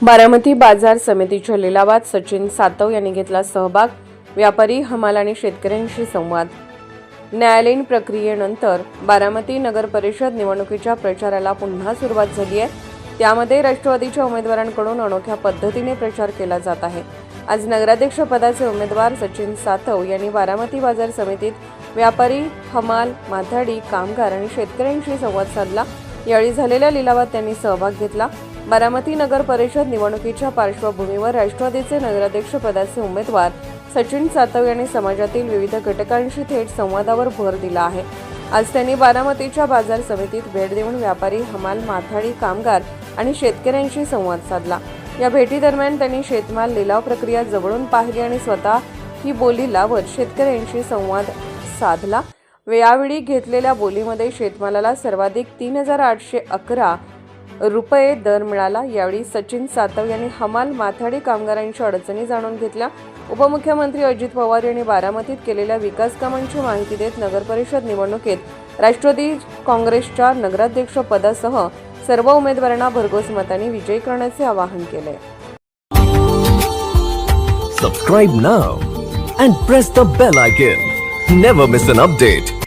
बारामती बाजार समितीच्या लिलावात सचिन सातव यांनी घेतला सहभाग. व्यापारी, हमाल आणि शेतकऱ्यांशी संवाद. न्यायालयीन प्रक्रियेनंतर बारामती नगर परिषद निवडणुकीच्या प्रचाराला पुन्हा सुरुवात झाली आहे. त्यामध्ये राष्ट्रवादीच्या उमेदवारांकडून अनोख्या पद्धतीने प्रचार केला जात आहे. आज नगराध्यक्ष पदाचे उमेदवार सचिन सातव यांनी बारामती बाजार समितीत व्यापारी, हमाल, माथाडी, कामगार आणि शेतकऱ्यांशी संवाद साधला. यावेळी झालेल्या लिलावात त्यांनी सहभाग घेतला. बारामती नगर परिषद निवडणुकीच्या पार्श्वभूमीवर राष्ट्रवादीचे नगराध्यक्ष पदाचे उमेदवार सचिन सातव यांनी समाजातील विविध घटकांशी थेट संवादावर भर दिला आहे. आज त्यांनी बारामतीच्या बाजार समितीत भेट देऊन व्यापारी, हमाल, माथाडी, कामगार आणि शेतकऱ्यांशी संवाद साधला. या भेटीदरम्यान त्यांनी शेतमाल लिलाव प्रक्रिया जवळून पाहिली आणि स्वतः ही बोली लावत शेतकऱ्यांशी संवाद साधला. यावेळी घेतलेल्या बोलीमध्ये शेतमालाला सर्वाधिक 3,811 रुपये दर मिळाला. यावेळी सचिन सातव यांनी हमाल, माथाडी कामगारांच्या अडचणी जाणून घेतल्या. उपमुख्यमंत्री अजित पवार यांनी बारामतीत केलेल्या विकास कामांची माहिती देत नगरपरिषद निवडणुकीत राष्ट्रवादी काँग्रेसच्या नगराध्यक्ष पदासह सर्व उमेदवारांना भरघोस मतांनी विजयी करण्याचे आवाहन केले. Subscribe now and press the bell icon. Never miss an update.